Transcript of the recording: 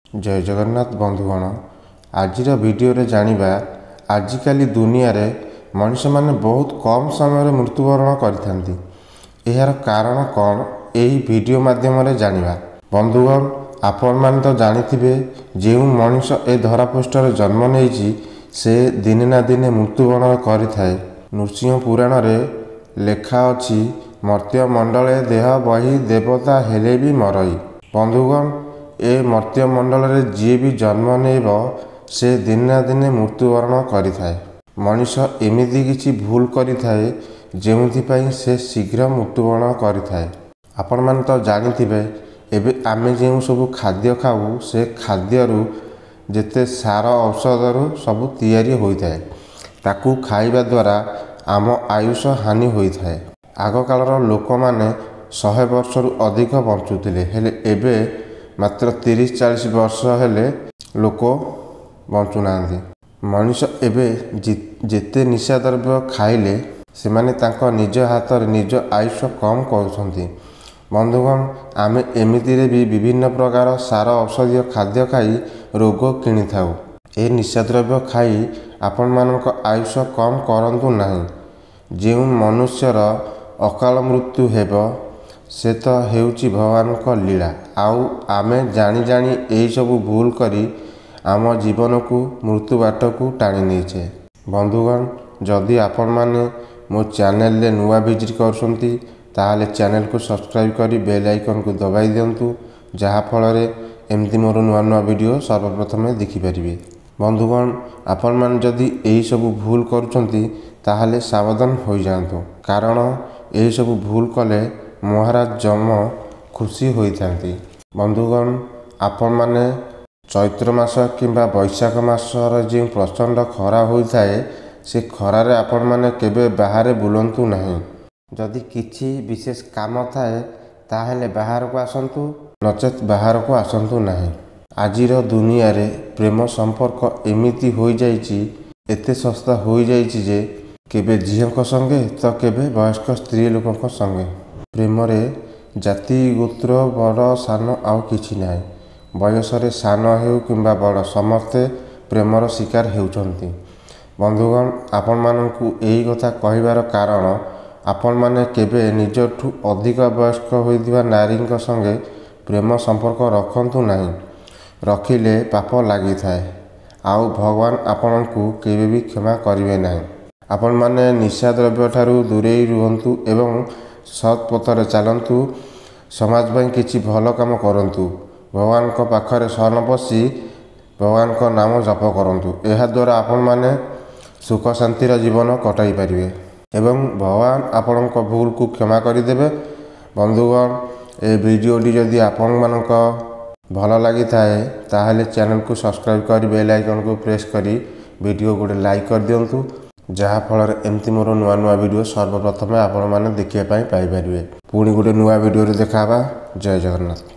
जय जगन्नाथ बंधुगण आज वीडियो रे जानिबा आजिकाली दुनिया रे मनुष्य माने बहुत कम समय मृत्युवरण करथांती। एहार कारण कौन यही वीडियो माध्यम रे जानिबा। बंधुगण आपण मान तो जानिथिबे जेउ मनुष्य ए धरापृष्ठ रे जन्म नेइछि से दिने ना दिने मृत्युवरण करिथाए। नृसिंह पुराण रे लेखा अछि मर्त्य मंडले देह बही देवता हेले भी मरई। बंधुगण ए मर्त्य मंडल रे जी भी जन्म नेब से दिन ना दिने मृत्युवरण करिथाए। मनुष्य एमिति किछि भूल करिथाए जेउथि पई से शीघ्र मृत्युवरण करिथाए। आपण मान तो जानिथिबे एबे आमे जेउ सब खाद्य खाऊ से खाद्यरु जेते सार औषधरु सब तैयारी होइथाए ताकू खाइबा द्वारा आम आयुष हानि होइथाए। आग कालर लोक माने 100 वर्षरु अधिक बंचुथिले हेले एबे मात्र 30-40 वर्ष हेले लोक बंचु नांदी। मनुष्य एबे जेते निशा द्रव्य खाइले से माने तांको निज हाथ रे निज आयुष कम करूछंती। बंधुगण आमे एमिति रे भी विभिन्न प्रकार सार औषधीय खाद्य खाई रोग किनि थाउ। ए निशा द्रव्य खाई आपण मानक आयुष कम करंतु नाही। जेउ मनुष्यर अकाल मृत्यु हेबो से तो हेउची भगवान को लीला। आउ आमे जानी जानी एई सब भूल करी आम जीवन को मृत्यु बाट को टाणी नेछे। बंधुगण जदि आपण माने मो चैनल रे नुआ विजिट करसंती ताहाले चैनल को सब्सक्राइब करी बेल आइकन को दबाई दियंतु जहा फल रे एमती मोर नुआ नुआ वीडियो सर्वप्रथम देखि परिबे। बंधुगण आपण मान जदि एई सब भूल करूछंती ताहाले सावधान होई जांतु कारण एई सब भूल कले महाराज जम खुशी होइथांती। बंधुगण आपण माने चैत्र मास किंबा बैशाख मास जे प्रचंड खरा होइथाए से खरारे आपण माने केबे बाहर बुलंतु नाही। जदि किछि विशेष काम थाए ताहेले बाहर को आसंतु नचेत बाहर को आसंतु नाही। आजिर दुनिया रे प्रेम संपर्क एमिति होई जाइछि एते सस्ता होई जाइछि जे केबे झियक संगे तो केबे वयस्क स्त्री लोकक संगे। प्रेम रे जाति गोत्र बड़ सान आउ किछि नाही। बयस रे सान हेउ किंबा बड़ समस्ते प्रेमर शिकार हेउचंती। बंधुगण आपण मानकु एही कथा कहिबार कारण आपण माने केबे निजठु अधिक वयस्क होइदिबा नारीक संगे प्रेम संपर्क रखंतु नाही। रखिले पाप लागि थाए आउ भगवान आपणकु केबे भी क्षमा करिवे नाही। आपण माने निशा द्रव्य ठारू दूरेई रुहंतु एवं सत् पथरे चलंतु समाज ପାଇଁ किछि भल काम करंतु भगवान को पाखरे शरण पसी भगवान को नाम जप करंतु। एहा द्वारा आपण माने सुख शांतिर जीवन कटाई परिबे एवं भगवान आपण को भूल को क्षमा करि देबे। बंधुगण ए वीडियो टी जदि आपण मानक भल लागि थाए ताहाले चैनल को सब्सक्राइब करी बेल आइकन को प्रेस करी वीडियो गोटे लाइक कर दियंतु जहा फल एमती मोर नुआ नुआ वीडियो सर्वप्रथम आपण माने देखिया पाई पाई परिबे। पुणी गोटे नुआ वीडियो रे देखाबा। जय जगन्नाथ।